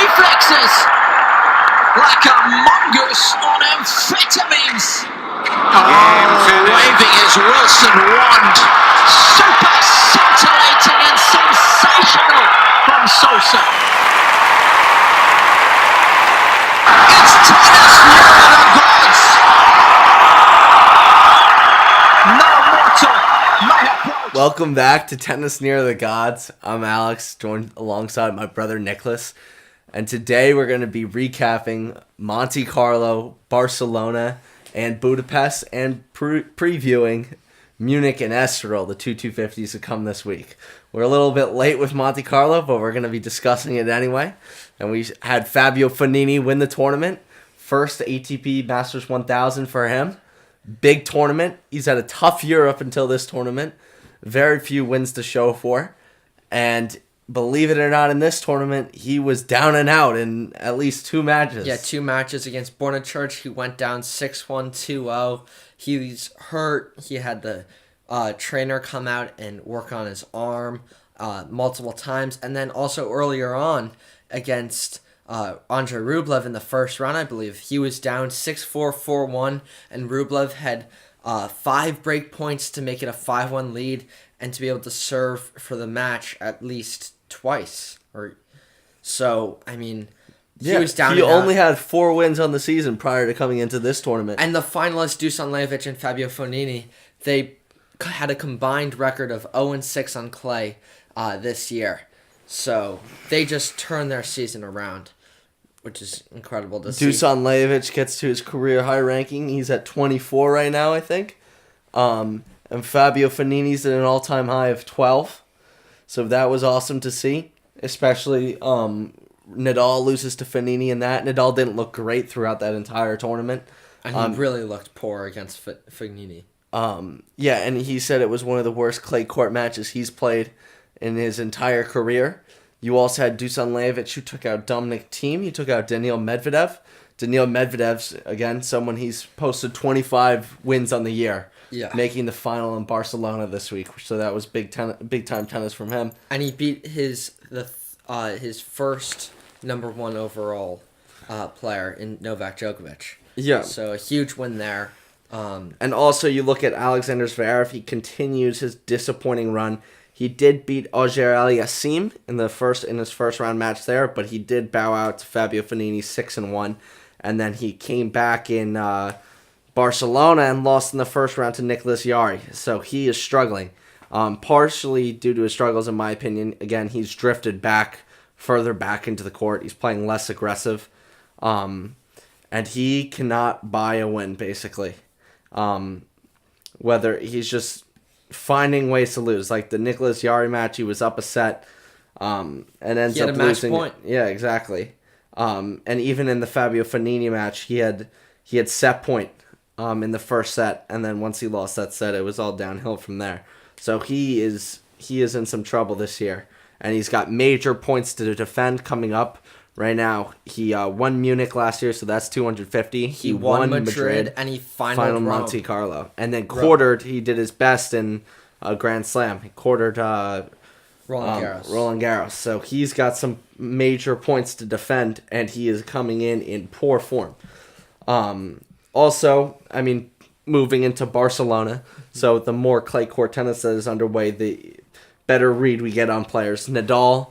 reflexes like a mongoose on amphetamines. Waving his Wilson wand. Super scintillating and sensational from Sosa. It's tennis near the gods. No mortal may approach. Welcome back to Tennis Near the Gods. I'm Alex, joined alongside my brother Nicholas. And today we're going to be recapping Monte Carlo, Barcelona, and Budapest, and previewing Munich and Estoril, the two 250s to come this week. We're a little bit late with Monte Carlo, but we're going to be discussing it anyway. And we had Fabio Fognini win the tournament. First ATP Masters 1000 for him. Big tournament. He's had a tough year up until this tournament. Very few wins to show for. And believe it or not, in this tournament, he was down and out in at least two matches. Yeah, two matches against Bornachurch. He went down 6-1, 2-0. He's hurt. He had the trainer come out and work on his arm multiple times. And then also earlier on against Andrei Rublev in the first round, I believe, he was down 6-4, 4-1, and Rublev had 5 break points to make it a 5-1 lead and to be able to serve for the match at least twice. So, I mean, he was down. He only had 4 wins on the season prior to coming into this tournament. And the finalists, Dusan Lajovic and Fabio Fognini, they had a combined record of 0-6 on clay this year. So they just turned their season around, which is incredible to see. Dusan Lajovic gets to his career high ranking. He's at 24 right now, I think. And Fabio Fognini's at an all-time high of 12. So that was awesome to see. Especially Nadal loses to Fognini in that. Nadal didn't look great throughout that entire tournament. And he really looked poor against Fognini. Yeah, and he said it was one of the worst clay court matches he's played in his entire career. You also had Dusan Lajovic, who took out Dominic Thiem. He took out Daniil Medvedev. Daniil Medvedev's, again, someone he's posted 25 wins on the year. Yeah. Making the final in Barcelona this week. So that was big time tennis from him. And he beat his first number 1 overall player in Novak Djokovic. Yeah. So a huge win there. And also you look at Alexander Zverev. He continues his disappointing run. He did beat Auger Aliassime in his first round match there, but he did bow out to Fabio Fognini 6-1, and then he came back in Barcelona and lost in the first round to Nicolas Jarry. So he is struggling, partially due to his struggles, in my opinion. Again, he's drifted further back into the court. He's playing less aggressive, and he cannot buy a win basically. Whether he's just finding ways to lose, like the Nicolas Jarry match, he was up a set, and ends up losing. Match point. Yeah, exactly. And even in the Fabio Fognini match, he had set point in the first set, and then once he lost that set, it was all downhill from there. So he is in some trouble this year, and he's got major points to defend coming up. Right now, he won Munich last year, so that's 250. He won Madrid, and he final Monte Carlo. And then quartered, he did his best in a Grand Slam. He quartered Roland Garros. So he's got some major points to defend, and he is coming in poor form. Also, I mean, moving into Barcelona, so the more clay court tennis that is underway, the better read we get on players. Nadal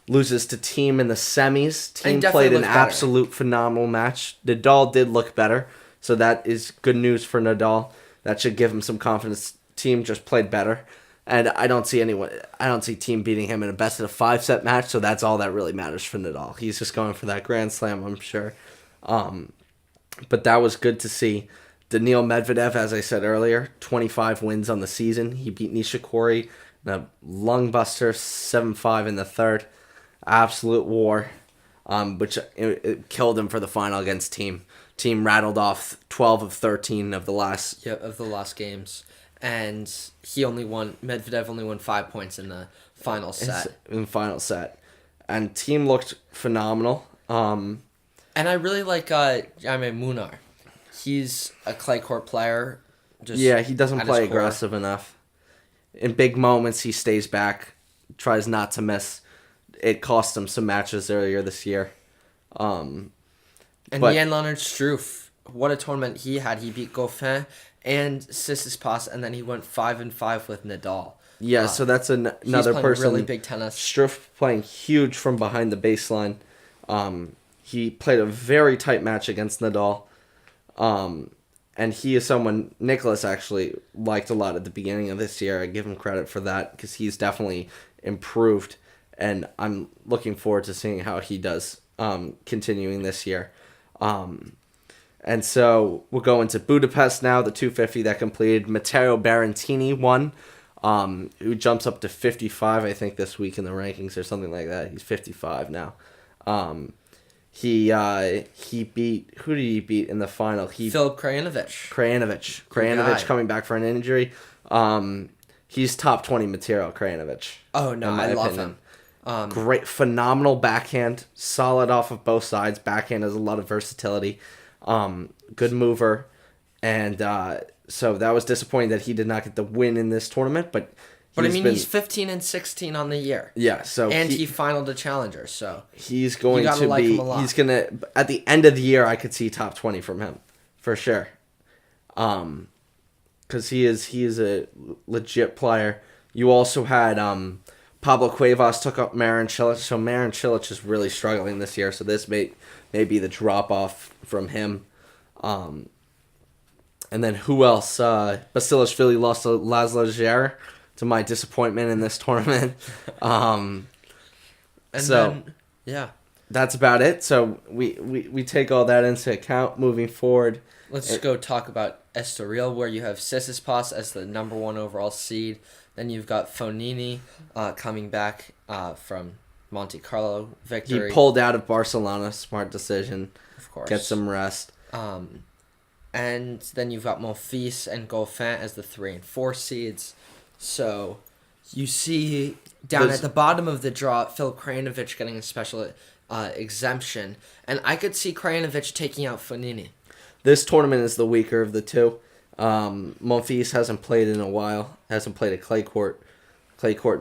loses to Thiem in the semis. Thiem played an absolute phenomenal match. Nadal did look better, so that is good news for Nadal. That should give him some confidence. Thiem just played better, and I don't see Thiem beating him in a best of 5 set match. So that's all that really matters for Nadal. He's just going for that Grand Slam, I'm sure. But that was good to see. Daniil Medvedev, as I said earlier, 25 wins on the season. He beat Nishikori in a lung buster, 7-5 in the third. Absolute war, which it killed him for the final against Thiem. Thiem rattled off 12 of 13 of the last games, and Medvedev only won 5 points in the final set. And Thiem looked phenomenal. And I really like Jaime Munar. He's a clay court player. He doesn't play aggressive enough. In big moments, he stays back, tries not to miss. It cost him some matches earlier this year. And but- Jan-Lennard Struff, what a tournament he had. He beat Goffin and Tsitsipas, and then he went 5-5 with Nadal. Yeah, so that's another He's playing person. really big tennis. Struff playing huge from behind the baseline. He played a very tight match against Nadal. And he is someone Nicholas actually liked a lot at the beginning of this year. I give him credit for that because he's definitely improved. And I'm looking forward to seeing how he does continuing this year. And so we'll go into Budapest now, the 250 that completed. Matteo Berrettini won, who jumps up to 55, I think, this week in the rankings or something like that. He's 55 now. He beat, who did he beat in the final? Filip Krajinovic. Krajinovic coming back for an injury. He's top 20 material, Krajinovic. Oh, no, I love him. Great, phenomenal backhand, solid off of both sides. Backhand has a lot of versatility. Good mover. And so that was disappointing that he did not get the win in this tournament, but he's 15-16 on the year. Yeah, so he finaled the Challenger, so he's going to like be him a lot. He's going to at the end of the year I could see top 20 from him for sure. Cuz he is a legit player. You also had Pablo Cuevas took up Marin Cilic, so Marin Cilic is really struggling this year, so this may be the drop off from him. And then who else? Basilashvili lost to Laszlo Djere, to my disappointment in this tournament. That's about it. So we take all that into account moving forward. Let's go talk about Estoril, where you have Tsitsipas as the number 1 overall seed. Then you've got Fognini coming back from Monte Carlo victory. He pulled out of Barcelona. Smart decision. Of course. Get some rest. And then you've got Monfils and Goffin as the 3 and 4 seeds. So you see down at the bottom of the draw, Filip Krajinovic getting a special exemption. And I could see Krajinovic taking out Fognini. This tournament is the weaker of the two. Monfils hasn't played in a while. Hasn't played a clay court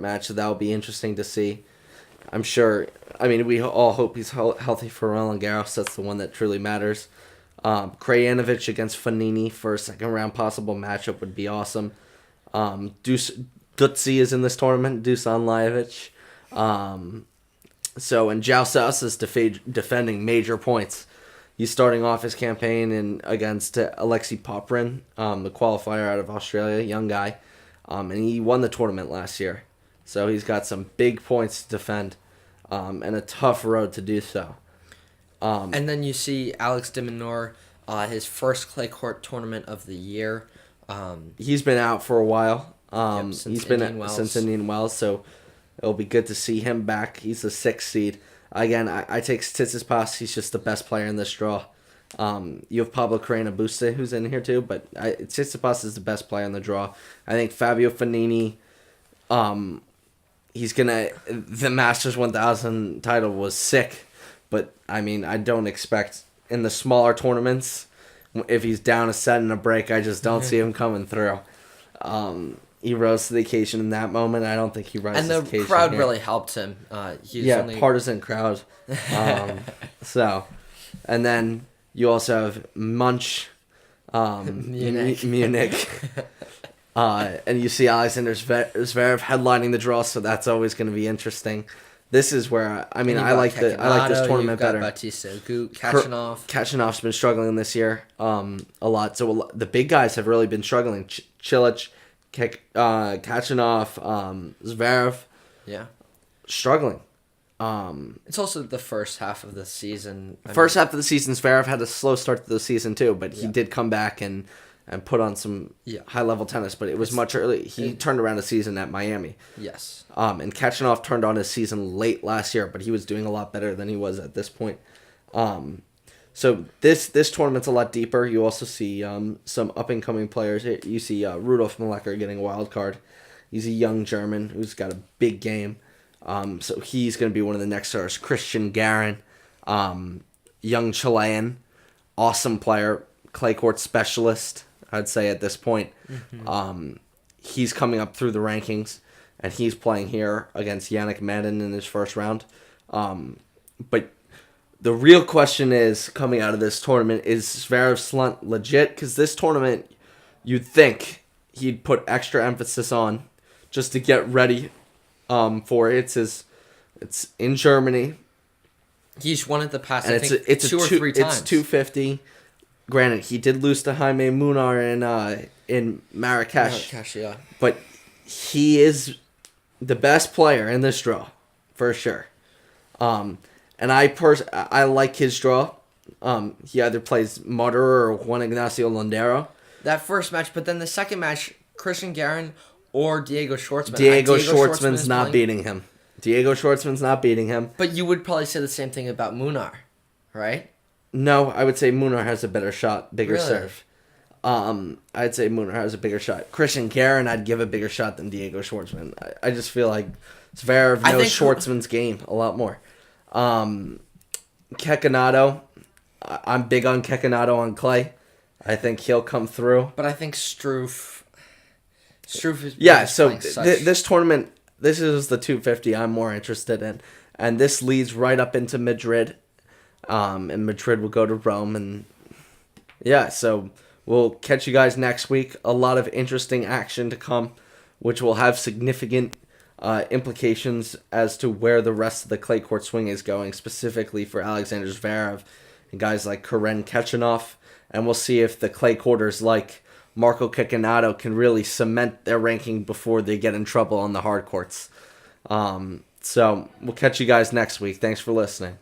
match, so that'll be interesting to see. I'm sure. I mean, we all hope he's healthy for Roland Garros. That's the one that truly matters. Krajinovic against Fognini for a second round possible matchup would be awesome. Dutzy is in this tournament. Dusan Lajovic. And João Sousa is defending major points. He's starting off his campaign against Alexei Poprin, the qualifier out of Australia, young guy. And he won the tournament last year. So he's got some big points to defend and a tough road to do so. And then you see Alex de Minaur, his first clay court tournament of the year. He's been out for a while. Since Indian Wells, so it'll be good to see him back. He's the 6th seed. Again, I take Tsitsipas. He's just the best player in this draw. You have Pablo Carreño Busta, who's in here too, but Tsitsipas is the best player in the draw. I think Fabio Fognini, the Masters 1000 title was sick, but I mean, I don't expect in the smaller tournaments, if he's down a set and a break, I just don't see him coming through. He rose to the occasion in that moment. I don't think he rises to the occasion. And the crowd here. Really helped him. Partisan crowd. And then you also have Munch, Munich. And you see Alexander Zverev headlining the draw, so that's always going to be interesting. This is where I like this tournament better. Bautista Agut, Kachanov's been struggling this year a lot. So the big guys have really been struggling. Cilic, Kachanov, Zverev. Yeah. Struggling. It's also the first half of the season. Half of the season, Zverev had a slow start to the season too, but he did come back and put on some high-level tennis, but it was much early. He turned around a season at Miami. Yes. And Kachanov turned on his season late last year, but he was doing a lot better than he was at this point. So this tournament's a lot deeper. You also see some up-and-coming players. You see Rudolf Melecker getting a wild card. He's a young German who's got a big game. So he's going to be one of the next stars. Christian Garin, young Chilean, awesome player, clay court specialist, I'd say at this point. Mm-hmm. He's coming up through the rankings, and he's playing here against Yannick Madden in his first round. But The real question is, coming out of this tournament, is Zverev's slunt legit? Because this tournament, you'd think he'd put extra emphasis on just to get ready for it. It's in Germany. He's won it the past, And I think, two or three times. It's 250. Granted, he did lose to Jaime Munar in Marrakesh. Marrakesh, yeah. But he is the best player in this draw, for sure. And I like his draw. He either plays Mutterer or Juan Ignacio Londero. That first match, but then the second match, Christian Garin or Diego Schwartzman. Diego Schwartzman's not beating him. Diego Schwartzman's not beating him. But you would probably say the same thing about Munar, right? No, I would say Munar has a better shot, bigger Really? serve. I'd say Munar has a bigger shot. Christian Garin, I'd give a bigger shot than Diego Schwartzman. I just feel like Zverev knows Schwartzman's game a lot more. Kekanato, I'm big on Kekanato on clay. I think he'll come through. But I think Struff is so this tournament, this is the 250 I'm more interested in. And this leads right up into Madrid. And Madrid will go to Rome. And yeah, so we'll catch you guys next week. A lot of interesting action to come, which will have significant implications as to where the rest of the clay court swing is going, specifically for Alexander Zverev and guys like Karen Khachanov. And we'll see if the clay courters like Marco Kekanato can really cement their ranking before they get in trouble on the hard courts. So we'll catch you guys next week. Thanks for listening.